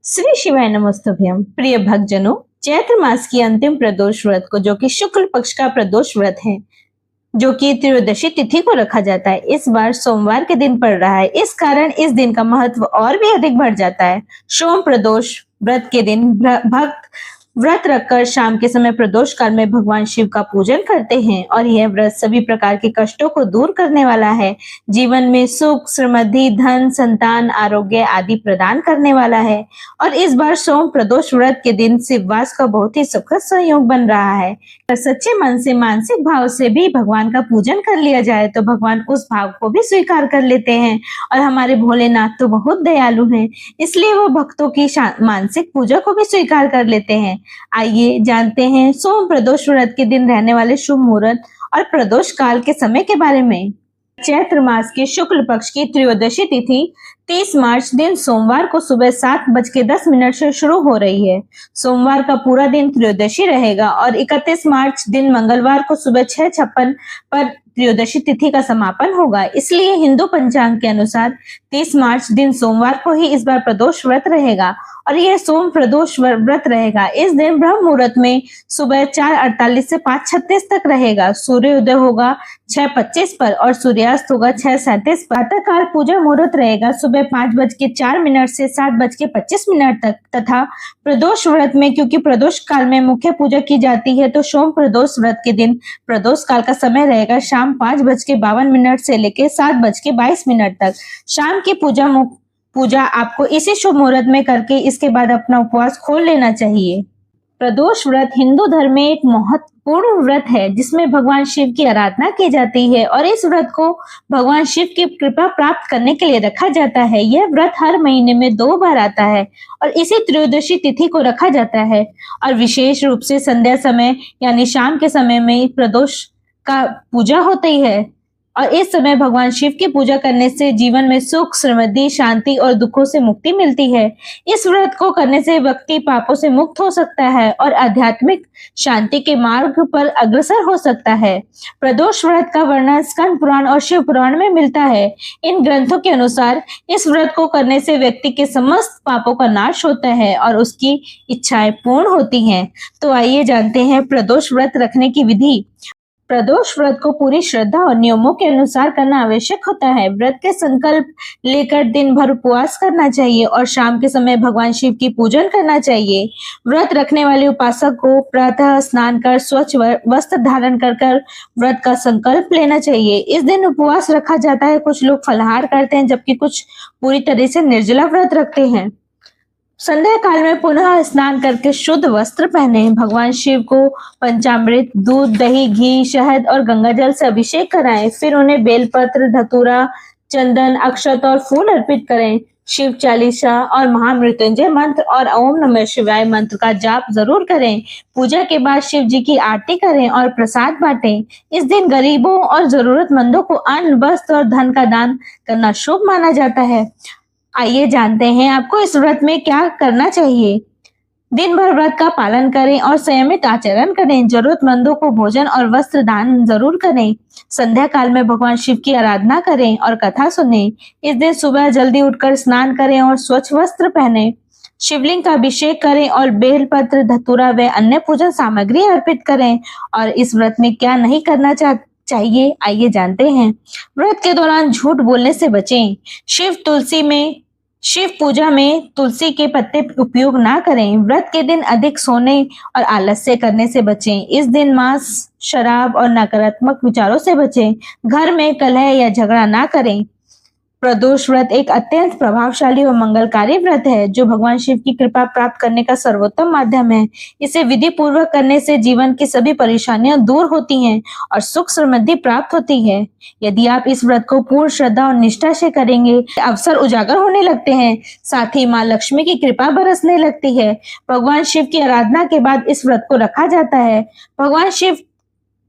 श्री शिवाय नमस्तुभ्यम। प्रिय भक्तजनों, चैत्र मास की अंतिम प्रदोष व्रत को, जो कि शुक्ल पक्ष का प्रदोष व्रत है, जो कि त्रयोदशी तिथि को रखा जाता है, इस बार सोमवार के दिन पड़ रहा है। इस कारण इस दिन का महत्व और भी अधिक बढ़ जाता है। सोम प्रदोष व्रत के दिन भक्त व्रत रखकर शाम के समय प्रदोष काल में भगवान शिव का पूजन करते हैं और यह व्रत सभी प्रकार के कष्टों को दूर करने वाला है। जीवन में सुख, समृद्धि, धन, संतान, आरोग्य आदि प्रदान करने वाला है। और इस बार सोम प्रदोष व्रत के दिन शिववास का बहुत ही सुखद संयोग बन रहा है। सच्चे मन से, मानसिक भाव से भी भगवान का पूजन कर लिया जाए तो भगवान उस भाव को भी स्वीकार कर लेते हैं। और हमारे भोलेनाथ तो बहुत दयालु हैं, इसलिए वो भक्तों की मानसिक पूजा को भी स्वीकार कर लेते हैं। आइए जानते हैं सोम प्रदोष व्रत के दिन रहने वाले शुभ मुहूर्त और प्रदोष काल के समय के बारे में। चैत्र मास के शुक्ल पक्ष की त्रयोदशी तिथि 30 मार्च दिन सोमवार को सुबह 7:10 से शुरू हो रही है। सोमवार का पूरा दिन त्रयोदशी रहेगा और 31 मार्च दिन मंगलवार को सुबह 6:56 पर त्रयोदशी तिथि का समापन होगा। इसलिए हिंदू पंचांग के अनुसार 30 मार्च दिन सोमवार को ही इस बार प्रदोष व्रत रहेगा और यह सोम प्रदोष व्रत रहेगा। इस दिन ब्रह्म मुहूर्त में सुबह 4:48 से 5:36 तक रहेगा। सूर्योदय होगा 6:25 पर और सूर्यास्त होगा 6:37 पर। प्रातःकाल पूजा मुहूर्त रहेगा सुबह 5:04 से 7:25 तक तथा प्रदोष व्रत में, क्योंकि प्रदोष काल में मुख्य पूजा की जाती है, तो सोम प्रदोष व्रत के दिन प्रदोष काल का समय रहेगा शाम 5:52 से लेकर 7:22 तक। शाम की पूजा आपको इसी शुभ मुहूर्त में करके इसके बाद अपना उपवास खोल लेना चाहिए। प्रदोष व्रत हिंदू धर्म में एक महत्वपूर्ण व्रत है जिसमें भगवान शिव की आराधना की जाती है और इस व्रत को भगवान शिव की कृपा प्राप्त करने के लिए रखा जाता है। यह व्रत हर महीने में 2 बार आता है और इसी त्रयोदशी तिथि को रखा जाता है और विशेष रूप से संध्या समय यानी शाम के समय में प्रदोष का पूजा होती है और इस समय भगवान शिव की पूजा करने से जीवन में सुख, समृद्धि, शांति और दुखों से मुक्ति मिलती है। इस व्रत को करने से व्यक्ति पापों से मुक्त हो सकता है और आध्यात्मिक शांति के मार्ग पर अग्रसर हो सकता है। प्रदोष व्रत का वर्णन स्कंद पुराण और शिव पुराण में मिलता है। इन ग्रंथों के अनुसार इस व्रत को करने से व्यक्ति के समस्त पापों का नाश होता है और उसकी इच्छाएं पूर्ण होती हैं। तो आइए जानते हैं प्रदोष व्रत रखने की विधि। प्रदोष व्रत को पूरी श्रद्धा और नियमों के अनुसार करना आवश्यक होता है। व्रत के संकल्प लेकर दिन भर उपवास करना चाहिए और शाम के समय भगवान शिव की पूजन करना चाहिए। व्रत रखने वाले उपासक को प्रातः स्नान कर स्वच्छ वस्त्र धारण कर व्रत का संकल्प लेना चाहिए। इस दिन उपवास रखा जाता है। कुछ लोग फलाहार करते हैं जबकि कुछ पूरी तरह से निर्जला व्रत रखते हैं। संध्या काल में पुनः स्नान करके शुद्ध वस्त्र पहने। भगवान शिव को पंचामृत, दूध, दही, घी, शहद और गंगाजल से अभिषेक कराएं। फिर उन्हें बेलपत्र, धतूरा, चंदन, अक्षत और फूल अर्पित करें। शिव चालीसा और महामृत्युंजय मंत्र और ओम नमः शिवाय मंत्र का जाप जरूर करें। पूजा के बाद शिव जी की आरती करें और प्रसाद बांटें। इस दिन गरीबों और जरूरतमंदों को अन्न, वस्त्र और धन का दान करना शुभ माना जाता है। आइए जानते हैं आपको इस व्रत में क्या करना चाहिए। दिन भर व्रत का पालन करें और संयमित आचरण करें। जरूरतमंदों को भोजन और वस्त्र दान जरूर करें। संध्या काल में भगवान शिव की आराधना करें और कथा सुनें। इस दिन सुबह जल्दी उठकर स्नान करें और स्वच्छ वस्त्र पहनें। शिवलिंग का अभिषेक करें और बेलपत्र, धतूरा व अन्य पूजन सामग्री अर्पित करें। और इस व्रत में क्या नहीं करना चाहिए, आइए जानते हैं। व्रत के दौरान झूठ बोलने से बचें। शिव पूजा में तुलसी के पत्ते उपयोग ना करें। व्रत के दिन अधिक सोने और आलस्य करने से बचें। इस दिन मांस, शराब और नकारात्मक विचारों से बचें। घर में कलह या झगड़ा ना करें। प्रदोष व्रत एक अत्यंत प्रभावशाली और मंगलकारी व्रत है जो भगवान शिव की कृपा प्राप्त करने का सर्वोत्तम माध्यम है। इसे विधि पूर्वक करने से जीवन की सभी परेशानियां दूर होती हैं और सुख समृद्धि प्राप्त होती है। यदि आप इस व्रत को पूर्ण श्रद्धा और निष्ठा से करेंगे, अवसर उजागर होने लगते हैं, साथ ही माँ लक्ष्मी की कृपा बरसने लगती है। भगवान शिव की आराधना के बाद इस व्रत को रखा जाता है। भगवान शिव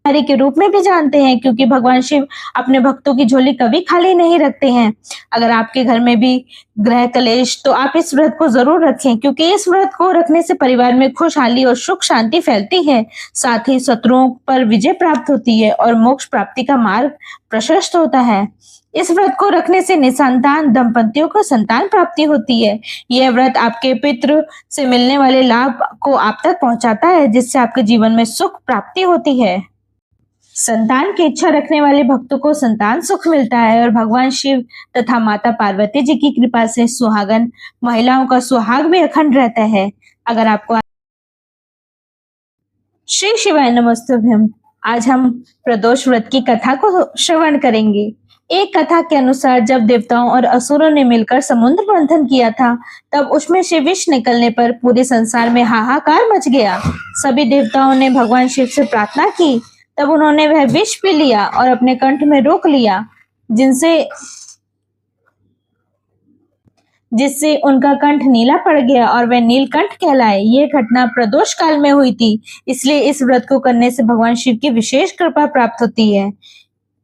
हरि के रूप में भी जानते हैं क्योंकि भगवान शिव अपने भक्तों की झोली कभी खाली नहीं रखते हैं। अगर आपके घर में भी ग्रह कलेश, तो आप इस व्रत को जरूर रखें क्योंकि इस व्रत को रखने से परिवार में खुशहाली और सुख शांति फैलती है। साथ ही शत्रुओं पर विजय प्राप्त होती है और मोक्ष प्राप्ति का मार्ग प्रशस्त होता है। इस व्रत को रखने से निसंतान दंपतियों को संतान प्राप्ति होती है। यह व्रत आपके पितृ से मिलने वाले लाभ को आप तक पहुंचाता है, जिससे आपके जीवन में सुख प्राप्ति होती है। संतान की इच्छा रखने वाले भक्तों को संतान सुख मिलता है और भगवान शिव तथा माता पार्वती जी की कृपा से सुहागन महिलाओं का सुहाग भी अखंड रहता है। अगर आपको श्री शिवाय नमस्तुभ्यम। आज हम प्रदोष व्रत की कथा को श्रवण करेंगे। एक कथा के अनुसार जब देवताओं और असुरों ने मिलकर समुद्र मंथन किया था, तब उसमें से विष निकलने पर पूरे संसार में हाहाकार मच गया। सभी देवताओं ने भगवान शिव से प्रार्थना की, तब उन्होंने वह विष पी लिया और अपने कंठ में रोक लिया, जिससे उनका कंठ नीला पड़ गया और वह नीलकंठ कहलाए। ये घटना प्रदोष काल में हुई थी, इसलिए इस व्रत को करने से भगवान शिव की विशेष कृपा प्राप्त होती है।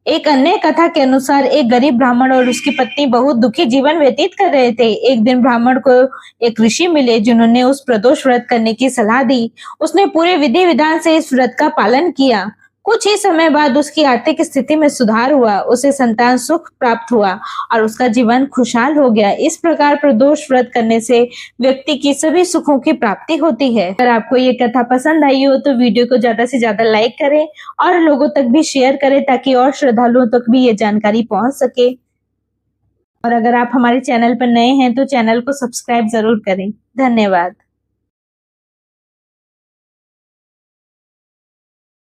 एक अन्य कथा के अनुसार एक गरीब ब्राह्मण और उसकी पत्नी बहुत दुखी जीवन व्यतीत कर रहे थे। एक दिन ब्राह्मण को एक ऋषि मिले, जिन्होंने उस प्रदोष व्रत करने की सलाह दी। उसने पूरे विधि विधान से इस व्रत का पालन किया। कुछ ही समय बाद उसकी आर्थिक स्थिति में सुधार हुआ, उसे संतान सुख प्राप्त हुआ और उसका जीवन खुशहाल हो गया। इस प्रकार प्रदोष व्रत करने से व्यक्ति की सभी सुखों की प्राप्ति होती है। अगर आपको ये कथा पसंद आई हो तो वीडियो को ज्यादा से ज्यादा लाइक करें और लोगों तक भी शेयर करें, ताकि और श्रद्धालुओं तक भी ये जानकारी पहुंच सके। और अगर आप हमारे चैनल पर नए हैं तो चैनल को सब्सक्राइब जरूर करें। धन्यवाद।